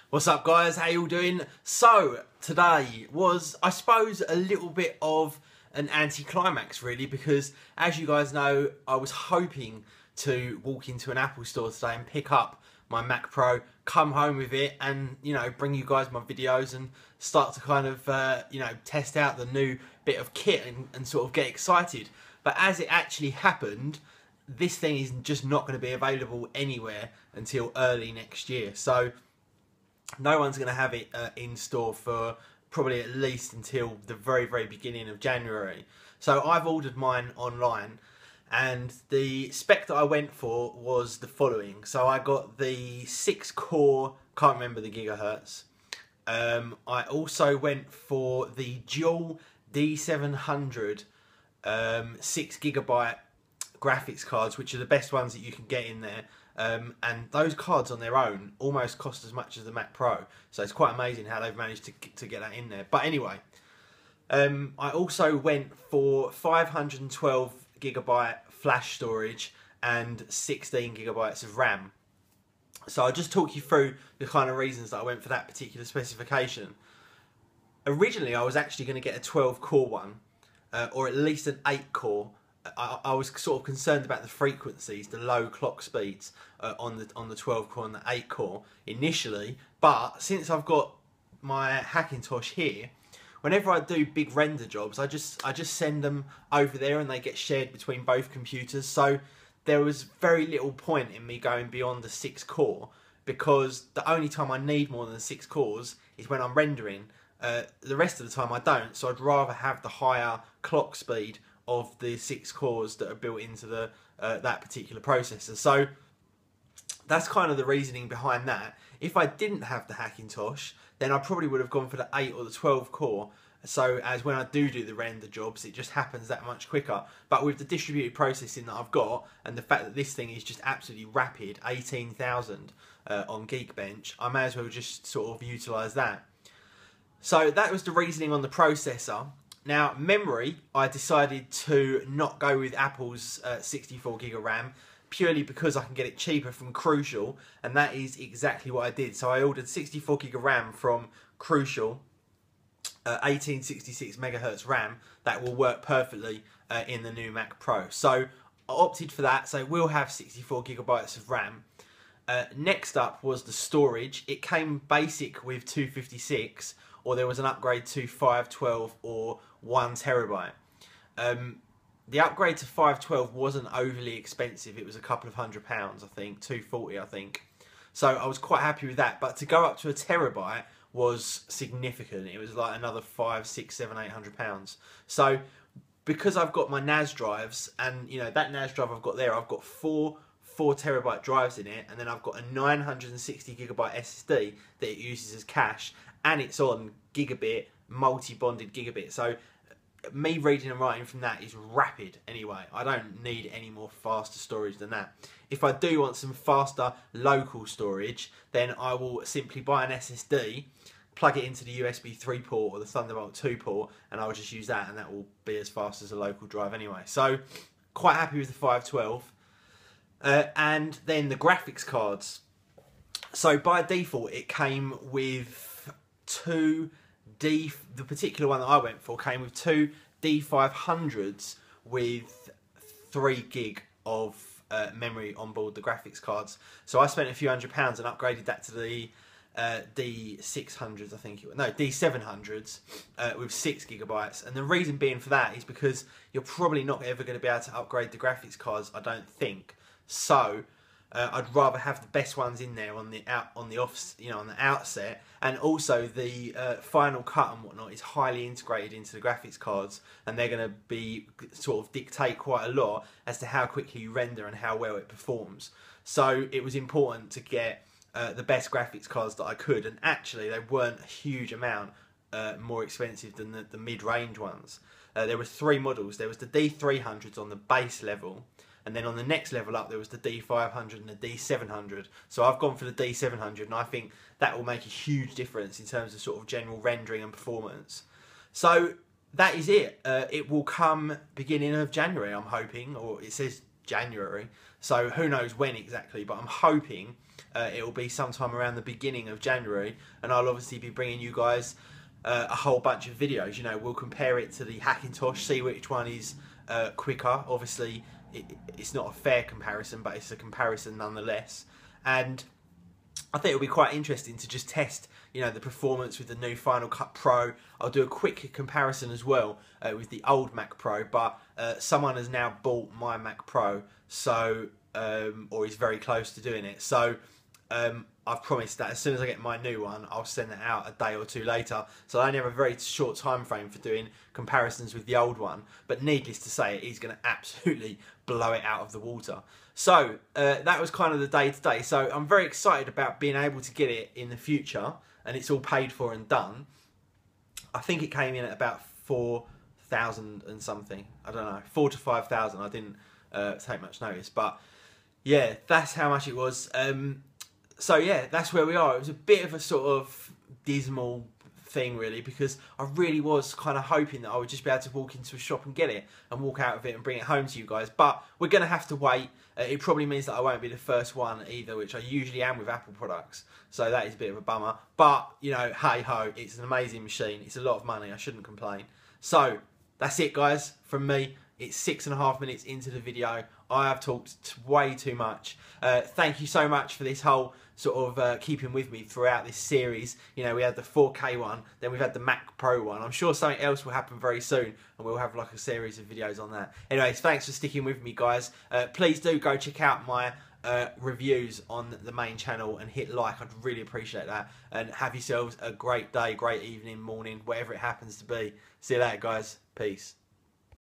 What's up, guys? How you all doing? So today was, I suppose, a little bit of an anticlimax really, because as you guys know, I was hoping to walk into an Apple store today and pick up my Mac Pro, come home with it and, you know, bring you guys my videos and start to kind of, you know, test out the new bit of kit and sort of get excited. But as it actually happened, this thing is just not going to be available anywhere until early next year. So no one's going to have it in store for probably at least until the very beginning of January. So I've ordered mine online, and the spec that I went for was the following. So I got the 6-core, can't remember the gigahertz. I also went for the dual D700 6GB graphics cards, which are the best ones that you can get in there. And those cards on their own almost cost as much as the Mac Pro, so it's quite amazing how they've managed to get that in there. But anyway, I also went for 512GB flash storage and 16GB of RAM. So I'll just talk you through the kind of reasons that I went for that particular specification. Originally I was actually going to get a 12-core one, or at least an 8-core. I was sort of concerned about the frequencies, the low clock speeds on the 12-core and the 8-core initially, but since I've got my Hackintosh here, whenever I do big render jobs, I just send them over there and they get shared between both computers. So there was very little point in me going beyond the 6-core, because the only time I need more than 6 cores is when I'm rendering. The rest of the time I don't, so I'd rather have the higher clock speed of the 6 cores that are built into the that particular processor. So that's kind of the reasoning behind that. If I didn't have the Hackintosh, then I probably would have gone for the 8 or the 12 core, so as when I do the render jobs, it just happens that much quicker. But with the distributed processing that I've got, and the fact that this thing is just absolutely rapid, 18,000 on Geekbench, I may as well just sort of utilise that. So that was the reasoning on the processor. Now, memory, I decided to not go with Apple's 64GB of RAM, purely because I can get it cheaper from Crucial, and that is exactly what I did. So I ordered 64GB of RAM from Crucial, 1866 MHz RAM, that will work perfectly in the new Mac Pro. So I opted for that, so we'll have 64GB of RAM. Next up was the storage. It came basic with 256, or there was an upgrade to 512 or 1TB. The upgrade to 512 wasn't overly expensive. It was a couple of £100, I think, 240, I think. So I was quite happy with that. But to go up to a terabyte was significant. It was like another £500, £600, £700, £800. So because I've got my NAS drives, and you know that NAS drive I've got there, I've got four 4TB drives in it, and then I've got a 960GB SSD that it uses as cache, and it's on gigabit, multi-bonded gigabit. So me reading and writing from that is rapid anyway. I don't need any more faster storage than that. If I do want some faster local storage, then I will simply buy an SSD, plug it into the USB 3 port or the Thunderbolt 2 port, and I'll just use that, and that will be as fast as a local drive anyway. So quite happy with the 512. And then the graphics cards. So by default it came with the particular one that I went for came with two D500s with 3GB of memory on board the graphics cards. So I spent a few £100 and upgraded that to the D600s, I think it was. No, D700s with 6GB. And the reason being for that is because you're probably not ever going to be able to upgrade the graphics cards, I don't think. So I'd rather have the best ones in there on the outset, and also the Final Cut and whatnot is highly integrated into the graphics cards, and they're going to be sort of dictate quite a lot as to how quickly you render and how well it performs. So it was important to get the best graphics cards that I could, and actually they weren't a huge amount more expensive than the mid-range ones. There were 3 models. There was the D300s on the base level, and then on the next level up there was the D500 and the D700. So I've gone for the D700, and I think that will make a huge difference in terms of sort of general rendering and performance. So that is it. It will come beginning of January, I'm hoping, or it says January, so who knows when exactly, but I'm hoping it will be sometime around the beginning of January, and I'll obviously be bringing you guys a whole bunch of videos. You know, we'll compare it to the Hackintosh, see which one is quicker. Obviously, it's not a fair comparison, but it's a comparison nonetheless. And I think it'll be quite interesting to just test, you know, the performance with the new Final Cut Pro. I'll do a quick comparison as well with the old Mac Pro, but someone has now bought my Mac Pro, so or is very close to doing it. So I've promised that as soon as I get my new one, I'll send it out a day or two later. So I only have a very short time frame for doing comparisons with the old one. But needless to say, it is going to absolutely blow it out of the water. So that was kind of the day to day. So I'm very excited about being able to get it in the future, and it's all paid for and done. I think it came in at about 4,000 and something. I don't know, 4,000 to 5,000. I didn't take much notice, but yeah, that's how much it was. So yeah, that's where we are. It was a bit of a sort of dismal thing really, because I really was kind of hoping that I would just be able to walk into a shop and get it and walk out of it and bring it home to you guys, but we're going to have to wait. It probably means that I won't be the first one either, which I usually am with Apple products, so that is a bit of a bummer, but you know, hey ho, it's an amazing machine, it's a lot of money, I shouldn't complain. So that's it guys from me. It's 6.5 minutes into the video. I have talked way too much. Thank you so much for this whole sort of keeping with me throughout this series. You know, we had the 4K one, then we've had the Mac Pro one. I'm sure something else will happen very soon, and we'll have like a series of videos on that. Anyways, thanks for sticking with me, guys. Please do go check out my reviews on the main channel and hit like. I'd really appreciate that. And have yourselves a great day, great evening, morning, whatever it happens to be. See you later, guys. Peace.